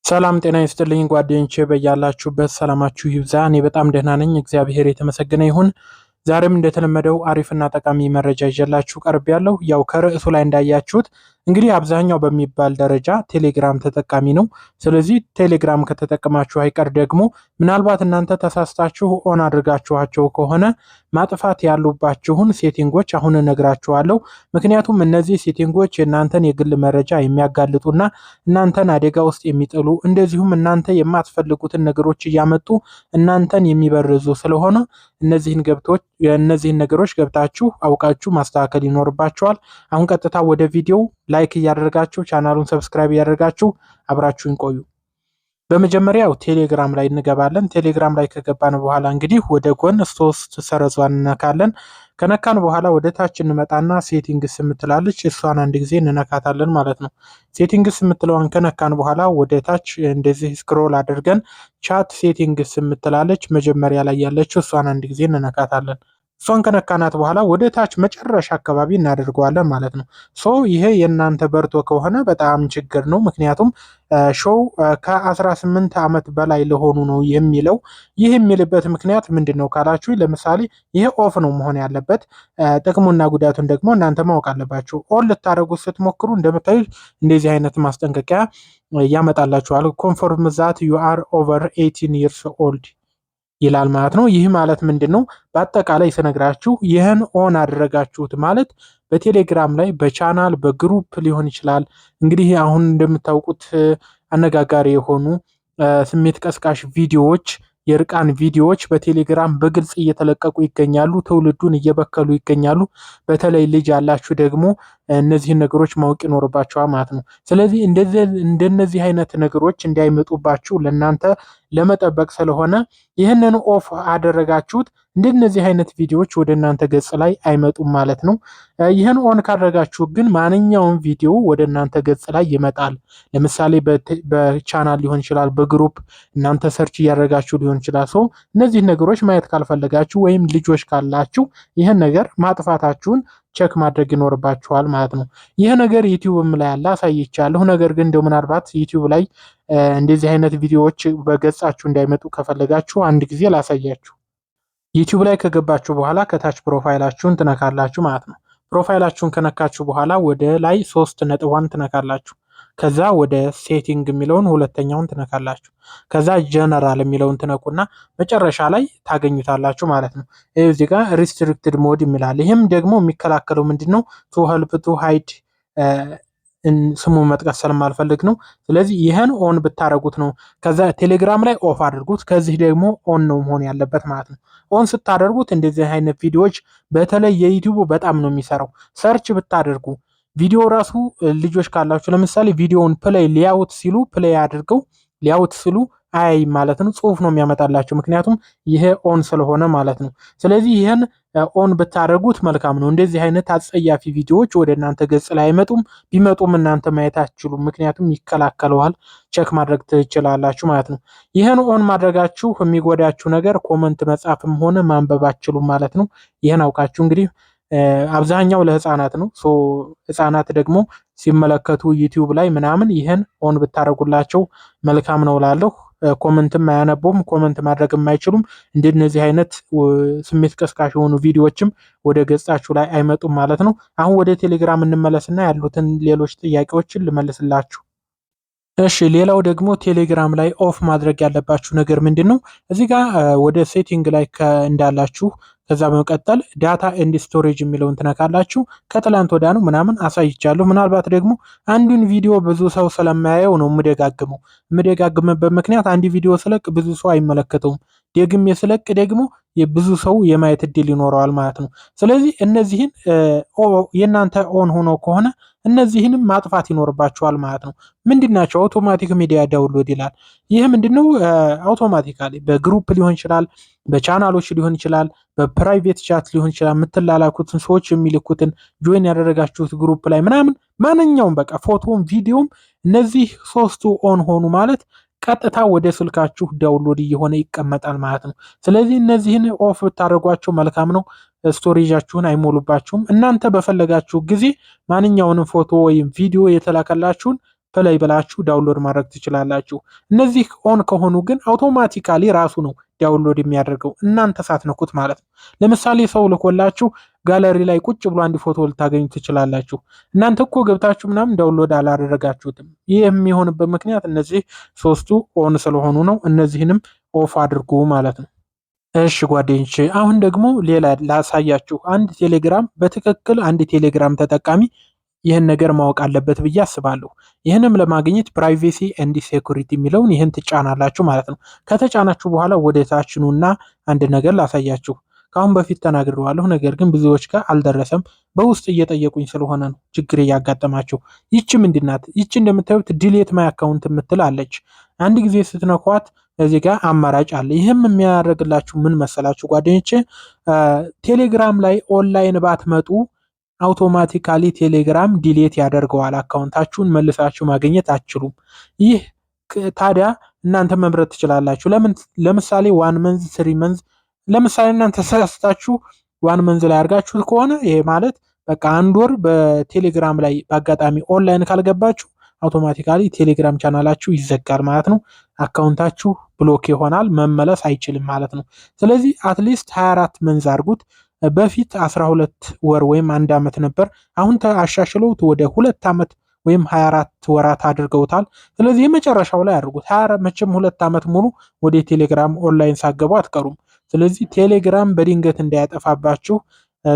ሰላም ጤና ይስጥልኝ ጓደኞቼ በያላችሁበት ሰላማችሁ ይብዛ። እኔ በጣም ደህና ነኝ፣ እግዚአብሔር የተመሰገነ ይሁን። ዛሬም እንደተለመደው አሪፍና ጠቃሚ መረጃ ይዤላችሁ ቀርቤያለሁ። ያው ከርዕሱ ላይ እንዳያችሁት እንግዲህ አብዛኛው በሚባል ደረጃ ቴሌግራም ተጠቃሚ ነው። ስለዚህ ቴሌግራም ከተጠቀማችሁ አይቀር ደግሞ ምናልባት እናንተ ተሳስታችሁ ኦን አድርጋችኋቸው ከሆነ ማጥፋት ያሉባችሁን ሴቲንጎች አሁን እነግራችኋለሁ። ምክንያቱም እነዚህ ሴቲንጎች የእናንተን የግል መረጃ የሚያጋልጡና እናንተን አደጋ ውስጥ የሚጥሉ እንደዚሁም እናንተ የማትፈልጉትን ነገሮች እያመጡ እናንተን የሚበርዙ ስለሆነ እነዚህን ነገሮች ገብታችሁ አውቃችሁ ማስተካከል ይኖርባችኋል። አሁን ቀጥታ ወደ ቪዲዮ ላይክ እያደረጋችሁ ቻናሉን ሰብስክራይብ እያደረጋችሁ አብራችሁን ቆዩ። በመጀመሪያው ቴሌግራም ላይ እንገባለን። ቴሌግራም ላይ ከገባን በኋላ እንግዲህ ወደ ጎን ሶስት ሰረዟን እንነካለን። ከነካን በኋላ ወደ ታች እንመጣና ሴቲንግስ የምትላለች እሷን አንድ ጊዜ እንነካታለን ማለት ነው። ሴቲንግስ የምትለዋን ከነካን በኋላ ወደ ታች እንደዚህ ስክሮል አድርገን ቻት ሴቲንግስ የምትላለች መጀመሪያ ላይ ያለችው እሷን አንድ ጊዜ እንነካታለን። እሷን ከነካናት በኋላ ወደ ታች መጨረሻ አካባቢ እናደርገዋለን ማለት ነው። ይሄ የእናንተ በርቶ ከሆነ በጣም ችግር ነው። ምክንያቱም ሾው ከ18 ዓመት በላይ ለሆኑ ነው የሚለው። ይህ የሚልበት ምክንያት ምንድን ነው ካላችሁ፣ ለምሳሌ ይሄ ኦፍ ነው መሆን ያለበት። ጥቅሙና ጉዳቱን ደግሞ እናንተ ማወቅ አለባችሁ። ኦን ልታደርጉት ስትሞክሩ እንደምታዩት እንደዚህ አይነት ማስጠንቀቂያ ያመጣላችኋል። ኮንፎርም ዛት ዩ አር ኦቨር 18 ይርስ ኦልድ ይላል ማለት ነው። ይህ ማለት ምንድን ነው? በአጠቃላይ ስነግራችሁ ይህን ኦን አደረጋችሁት ማለት በቴሌግራም ላይ በቻናል በግሩፕ ሊሆን ይችላል። እንግዲህ አሁን እንደምታውቁት አነጋጋሪ የሆኑ ስሜት ቀስቃሽ ቪዲዮዎች፣ የእርቃን ቪዲዮዎች በቴሌግራም በግልጽ እየተለቀቁ ይገኛሉ። ትውልዱን እየበከሉ ይገኛሉ። በተለይ ልጅ ያላችሁ ደግሞ እነዚህን ነገሮች ማወቅ ይኖርባችኋል ማለት ነው። ስለዚህ እንደነዚህ አይነት ነገሮች እንዳይመጡባችሁ ለእናንተ ለመጠበቅ ስለሆነ ይህንን ኦፍ አደረጋችሁት፣ እንደነዚህ አይነት ቪዲዮዎች ወደ እናንተ ገጽ ላይ አይመጡም ማለት ነው። ይህን ኦን ካደረጋችሁ ግን ማንኛውም ቪዲዮ ወደ እናንተ ገጽ ላይ ይመጣል። ለምሳሌ በቻናል ሊሆን ይችላል፣ በግሩፕ እናንተ ሰርች እያደረጋችሁ ሊሆን ይችላል። እነዚህ ነገሮች ማየት ካልፈለጋችሁ ወይም ልጆች ካላችሁ ይህን ነገር ማጥፋታችሁን ቸክ ማድረግ ይኖርባችኋል ማለት ነው። ይህ ነገር ዩቲዩብም ላይ ያለ አሳይቻለሁ። ነገር ግን እንደው ምናልባት ዩቲዩብ ላይ እንደዚህ አይነት ቪዲዮዎች በገጻችሁ እንዳይመጡ ከፈለጋችሁ አንድ ጊዜ ላሳያችሁ። ዩቲዩብ ላይ ከገባችሁ በኋላ ከታች ፕሮፋይላችሁን ትነካላችሁ ማለት ነው። ፕሮፋይላችሁን ከነካችሁ በኋላ ወደ ላይ 3.1 ትነካላችሁ። ከዛ ወደ ሴቲንግ የሚለውን ሁለተኛውን ትነካላችሁ። ከዛ ጀነራል የሚለውን ትነኩና መጨረሻ ላይ ታገኙታላችሁ ማለት ነው። እዚህ ጋር ሪስትሪክትድ ሞድ የሚላል። ይህም ደግሞ የሚከላከለው ምንድነው? ቱ ሄልፕ ቱ ሃይድ ስሙን መጥቀስ ስለማልፈልግ ነው። ስለዚህ ይህን ኦን ብታደረጉት ነው። ከዛ ቴሌግራም ላይ ኦፍ አድርጉት። ከዚህ ደግሞ ኦን ነው መሆን ያለበት ማለት ነው። ኦን ስታደርጉት እንደዚህ አይነት ቪዲዮዎች በተለይ የዩቲዩብ በጣም ነው የሚሰራው። ሰርች ብታደርጉ ቪዲዮ ራሱ ልጆች ካላችሁ ለምሳሌ ቪዲዮውን ፕሌይ ሊያውት ሲሉ ፕሌይ አድርገው ሊያውት ሲሉ አይ ማለት ነው ጽሁፍ ነው የሚያመጣላችሁ። ምክንያቱም ይሄ ኦን ስለሆነ ማለት ነው። ስለዚህ ይህን ኦን ብታደርጉት መልካም ነው። እንደዚህ አይነት አጸያፊ ቪዲዮዎች ወደ እናንተ ገጽ ላይ አይመጡም። ቢመጡም እናንተ ማየት አትችሉም። ምክንያቱም ይከላከለዋል። ቸክ ማድረግ ትችላላችሁ ማለት ነው። ይህን ኦን ማድረጋችሁ የሚጎዳችሁ ነገር ኮመንት መጻፍም ሆነ ማንበብ አትችሉም ማለት ነው። ይህን አውቃችሁ እንግዲህ አብዛኛው ለህፃናት ነው። ህፃናት ደግሞ ሲመለከቱ ዩቲዩብ ላይ ምናምን ይህን ኦን ብታደርጉላቸው መልካም ነው እላለሁ። ኮመንትም አያነቡም፣ ኮመንት ማድረግም አይችሉም። እንደነዚህ አይነት ስሜት ቀስቃሽ የሆኑ ቪዲዮዎችም ወደ ገጻችሁ ላይ አይመጡም ማለት ነው። አሁን ወደ ቴሌግራም እንመለስና ያሉትን ሌሎች ጥያቄዎችን ልመልስላችሁ። እሺ፣ ሌላው ደግሞ ቴሌግራም ላይ ኦፍ ማድረግ ያለባችሁ ነገር ምንድን ነው? እዚህ ጋር ወደ ሴቲንግ ላይ እንዳላችሁ ከዛ በመቀጠል ዳታ ኤንድ ስቶሬጅ የሚለውን ትነካላችሁ። ከትላንት ወዲያ ነው ምናምን አሳይቻለሁ። ምናልባት ደግሞ አንዱን ቪዲዮ ብዙ ሰው ስለማያየው ነው የምደጋግምበት ምክንያት አንድ ቪዲዮ ስለቅ ብዙ ሰው አይመለከተውም። ደግሜ ስለቅ ደግሞ የብዙ ሰው የማየት እድል ይኖረዋል ማለት ነው። ስለዚህ እነዚህን የእናንተ ኦን ሆኖ ከሆነ እነዚህንም ማጥፋት ይኖርባቸዋል ማለት ነው። ምንድናቸው? አውቶማቲክ ሚዲያ ዳውንሎድ ይላል። ይህ ምንድነው? አውቶማቲካሊ በግሩፕ ሊሆን ይችላል፣ በቻናሎች ሊሆን ይችላል፣ በፕራይቬት ቻት ሊሆን ይችላል። የምትላላኩትን ሰዎች የሚልኩትን ጆይን ያደረጋችሁት ግሩፕ ላይ ምናምን ማንኛውም በቃ ፎቶም ቪዲዮም እነዚህ ሶስቱ ኦን ሆኑ ማለት ቀጥታ ወደ ስልካችሁ ዳውንሎድ እየሆነ ይቀመጣል ማለት ነው። ስለዚህ እነዚህን ኦፍ ብታደርጓቸው መልካም ነው። ስቶሬጃችሁን አይሞሉባችሁም። እናንተ በፈለጋችሁ ጊዜ ማንኛውንም ፎቶ ወይም ቪዲዮ የተላከላችሁን ፕሌይ ብላችሁ ዳውንሎድ ማድረግ ትችላላችሁ። እነዚህ ኦን ከሆኑ ግን አውቶማቲካሊ ራሱ ነው ዳውንሎድ የሚያደርገው እናንተ ሳትነኩት ማለት ነው። ለምሳሌ ሰው ልኮላችሁ ጋለሪ ላይ ቁጭ ብሎ አንድ ፎቶ ልታገኙ ትችላላችሁ። እናንተ እኮ ገብታችሁ ምናምን ዳውንሎድ አላደረጋችሁትም። ይህ የሚሆንበት ምክንያት እነዚህ ሶስቱ ኦን ስለሆኑ ነው። እነዚህንም ኦፍ አድርጉ ማለት ነው። እሺ ጓደኞቼ አሁን ደግሞ ሌላ ላሳያችሁ። አንድ ቴሌግራም በትክክል አንድ ቴሌግራም ተጠቃሚ ይህን ነገር ማወቅ አለበት ብዬ አስባለሁ። ይህንም ለማግኘት ፕራይቬሲ ኤንድ ሴኩሪቲ የሚለውን ይህን ትጫናላችሁ ማለት ነው። ከተጫናችሁ በኋላ ወደ ታች ኑና አንድ ነገር ላሳያችሁ። ከአሁን በፊት ተናግሬዋለሁ፣ ነገር ግን ብዙዎች ጋር አልደረሰም። በውስጥ እየጠየቁኝ ስለሆነ ነው ችግር እያጋጠማቸው። ይቺ ምንድናት? ይቺ እንደምታዩት ዲሌት ማይ አካውንት የምትል አለች። አንድ ጊዜ ስትነኳት እዚህ ጋር አማራጭ አለ። ይህም የሚያደርግላችሁ ምን መሰላችሁ ጓደኞቼ? ቴሌግራም ላይ ኦንላይን ባትመጡ አውቶማቲካሊ ቴሌግራም ዲሌት ያደርገዋል። አካውንታችሁን መልሳችሁ ማግኘት አትችሉም። ይህ ታዲያ እናንተ መምረጥ ትችላላችሁ። ለምሳሌ ዋን መንዝ፣ ስሪ መንዝ፣ ለምሳሌ እናንተ ሳስታችሁ ዋን መንዝ ላይ አድርጋችሁት ከሆነ ይሄ ማለት በቃ አንድ ወር በቴሌግራም ላይ በአጋጣሚ ኦንላይን ካልገባችሁ አውቶማቲካሊ ቴሌግራም ቻናላችሁ ይዘጋል ማለት ነው። አካውንታችሁ ብሎክ ይሆናል፣ መመለስ አይችልም ማለት ነው። ስለዚህ አትሊስት 24 መንዝ አድርጉት። በፊት 12 ወር ወይም 1 ዓመት ነበር። አሁን አሻሽለውት ወደ 2 ዓመት ወይም 24 ወራት አድርገውታል። ስለዚህ የመጨረሻው ላይ አድርጉት። መቼም 2 ዓመት ሙሉ ወደ ቴሌግራም ኦንላይን ሳገቡ አትቀሩም። ስለዚህ ቴሌግራም በድንገት እንዳያጠፋባችሁ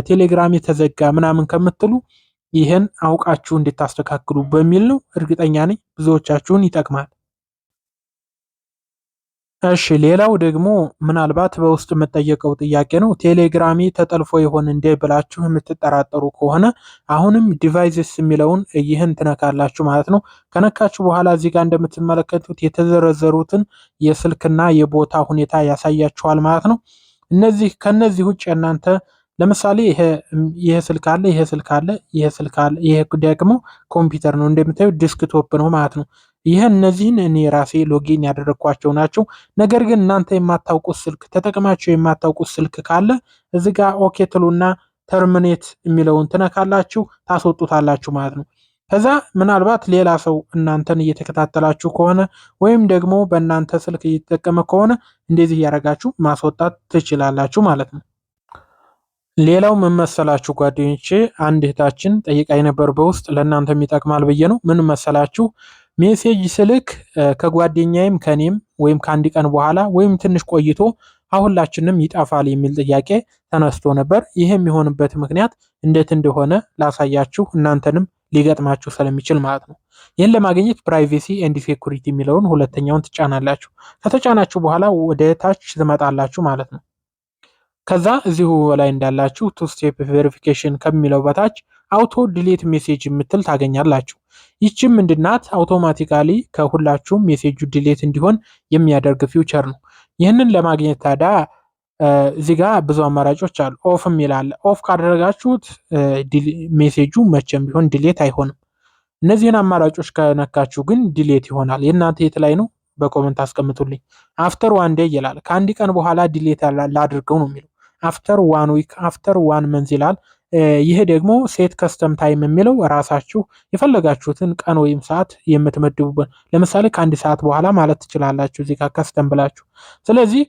ቴሌግራም የተዘጋ ምናምን ከምትሉ ይህን አውቃችሁ እንድታስተካክሉ በሚል ነው። እርግጠኛ ነኝ ብዙዎቻችሁን ይጠቅማል። እሺ ሌላው ደግሞ ምናልባት በውስጥ የምጠየቀው ጥያቄ ነው። ቴሌግራሚ ተጠልፎ ይሆን እንዴ ብላችሁ የምትጠራጠሩ ከሆነ አሁንም ዲቫይስስ የሚለውን ይህን ትነካላችሁ ማለት ነው። ከነካችሁ በኋላ እዚህ ጋር እንደምትመለከቱት የተዘረዘሩትን የስልክና የቦታ ሁኔታ ያሳያችኋል ማለት ነው። ከነዚህ ውጭ እናንተ ለምሳሌ ይሄ ስልክ አለ፣ ይሄ ስልክ አለ፣ ይሄ ስልክ አለ፣ ይሄ ደግሞ ኮምፒውተር ነው እንደምታዩት ዲስክቶፕ ነው ማለት ነው። እነዚህን እኔ ራሴ ሎጊን ያደረግኳቸው ናቸው። ነገር ግን እናንተ የማታውቁት ስልክ ተጠቅማችሁ የማታውቁት ስልክ ካለ እዚህ ጋር ኦኬ ትሉና ተርሚኔት የሚለውን ትነካላችሁ፣ ታስወጡታላችሁ ማለት ነው። ከዛ ምናልባት ሌላ ሰው እናንተን እየተከታተላችሁ ከሆነ ወይም ደግሞ በእናንተ ስልክ እየተጠቀመ ከሆነ እንደዚህ እያደረጋችሁ ማስወጣት ትችላላችሁ ማለት ነው። ሌላው ምን መሰላችሁ ጓደኞቼ፣ አንድ እህታችን ጠይቃኝ ነበር በውስጥ ለእናንተም ይጠቅማል ብዬ ነው። ምን መሰላችሁ፣ ሜሴጅ ስልክ ከጓደኛዬም ከኔም ወይም ከአንድ ቀን በኋላ ወይም ትንሽ ቆይቶ ሁላችንም ይጠፋል የሚል ጥያቄ ተነስቶ ነበር። ይህ የሚሆንበት ምክንያት እንዴት እንደሆነ ላሳያችሁ፣ እናንተንም ሊገጥማችሁ ስለሚችል ማለት ነው። ይህን ለማግኘት ፕራይቬሲ ኤንድ ሴኩሪቲ የሚለውን ሁለተኛውን ትጫናላችሁ። ከተጫናችሁ በኋላ ወደ ታች ትመጣላችሁ ማለት ነው። ከዛ እዚሁ ላይ እንዳላችሁ ቱ ስቴፕ ቬሪፊኬሽን ከሚለው በታች አውቶ ዲሌት ሜሴጅ የምትል ታገኛላችሁ። ይህችም ምንድናት? አውቶማቲካሊ ከሁላችሁም ሜሴጁ ዲሌት እንዲሆን የሚያደርግ ፊውቸር ነው። ይህንን ለማግኘት ታዲያ እዚህ ጋር ብዙ አማራጮች አሉ። ኦፍም ይላል። ኦፍ ካደረጋችሁት ሜሴጁ መቼም ቢሆን ዲሌት አይሆንም። እነዚህን አማራጮች ከነካችሁ ግን ዲሌት ይሆናል። የእናንተ የት ላይ ነው? በኮመንት አስቀምጡልኝ። አፍተር ዋን ዴይ ይላል። ከአንድ ቀን በኋላ ዲሌት ላድርገው ነው የሚለው። አፍተር ዋን ዊክ፣ አፍተር ዋን መንዝ ይላል። ይሄ ደግሞ ሴት ከስተም ታይም የሚለው ራሳችሁ የፈለጋችሁትን ቀን ወይም ሰዓት የምትመድቡበት፣ ለምሳሌ ከአንድ ሰዓት በኋላ ማለት ትችላላችሁ እዚህ ጋር ከስተም ብላችሁ። ስለዚህ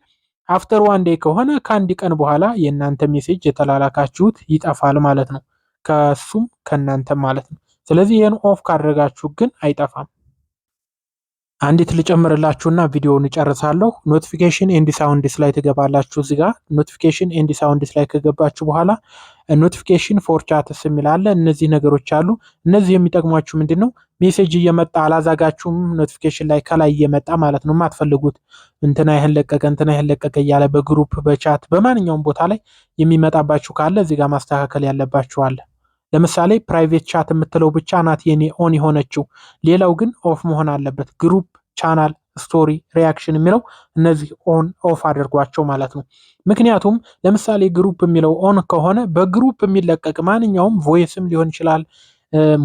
አፍተር ዋን ዴይ ከሆነ ከአንድ ቀን በኋላ የእናንተ ሜሴጅ የተላላካችሁት ይጠፋል ማለት ነው፣ ከሱም ከእናንተም ማለት ነው። ስለዚህ ይህን ኦፍ ካደረጋችሁ ግን አይጠፋም። አንዲት ልጨምርላችሁና ቪዲዮውን እጨርሳለሁ። ኖቲፊኬሽን ኤንድ ሳውንድስ ላይ ትገባላችሁ። እዚህ ጋር ኖቲፊኬሽን ኤንድ ሳውንድስ ላይ ከገባችሁ በኋላ ኖቲፊኬሽን ፎር ቻትስ የሚላለ እነዚህ ነገሮች አሉ። እነዚህ የሚጠቅሟችሁ ምንድን ነው? ሜሴጅ እየመጣ አላዛጋችሁም። ኖቲፊኬሽን ላይ ከላይ እየመጣ ማለት ነው የማትፈልጉት እንትና ይህን ለቀቀ እንትና ይህን ለቀቀ እያለ በግሩፕ በቻት በማንኛውም ቦታ ላይ የሚመጣባችሁ ካለ እዚህ ጋር ማስተካከል ያለባችሁ አለ። ለምሳሌ ፕራይቬት ቻት የምትለው ብቻ ናት የኔ ኦን የሆነችው፣ ሌላው ግን ኦፍ መሆን አለበት። ግሩፕ፣ ቻናል፣ ስቶሪ፣ ሪያክሽን የሚለው እነዚህ ኦን ኦፍ አድርጓቸው ማለት ነው። ምክንያቱም ለምሳሌ ግሩፕ የሚለው ኦን ከሆነ በግሩፕ የሚለቀቅ ማንኛውም ቮይስም ሊሆን ይችላል፣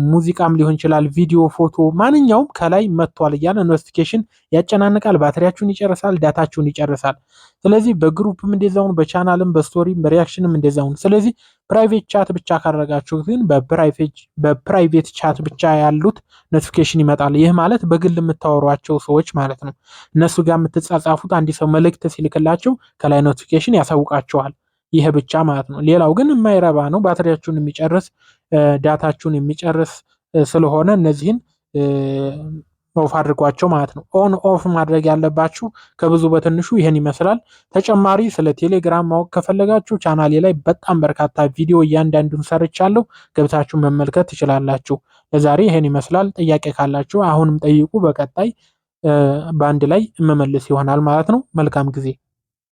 ሙዚቃም ሊሆን ይችላል፣ ቪዲዮ፣ ፎቶ ማንኛውም ከላይ መጥቷል እያለ ኖቲፊኬሽን ያጨናንቃል፣ ባትሪያችሁን ይጨርሳል፣ ዳታችሁን ይጨርሳል። ስለዚህ በግሩፕም እንደዛው ነው፣ በቻናልም በስቶሪም በሪያክሽንም እንደዛው ነው። ስለዚህ ፕራይቬት ቻት ብቻ ካደረጋችሁ ግን በፕራይቬት ቻት ብቻ ያሉት ኖቲፊኬሽን ይመጣል። ይህ ማለት በግል የምታወሯቸው ሰዎች ማለት ነው። እነሱ ጋር የምትጻጻፉት አንድ ሰው መልእክት ሲልክላቸው ከላይ ኖቲፊኬሽን ያሳውቃቸዋል። ይህ ብቻ ማለት ነው። ሌላው ግን የማይረባ ነው፣ ባትሪያችሁን የሚጨርስ ዳታችሁን የሚጨርስ ስለሆነ እነዚህን ኦፍ አድርጓቸው ማለት ነው። ኦን ኦፍ ማድረግ ያለባችሁ ከብዙ በትንሹ ይህን ይመስላል። ተጨማሪ ስለ ቴሌግራም ማወቅ ከፈለጋችሁ ቻናሌ ላይ በጣም በርካታ ቪዲዮ እያንዳንዱን ሰርቻለሁ፣ ገብታችሁ መመልከት ትችላላችሁ። ለዛሬ ይህን ይመስላል። ጥያቄ ካላችሁ አሁንም ጠይቁ፣ በቀጣይ በአንድ ላይ እመመልስ ይሆናል ማለት ነው። መልካም ጊዜ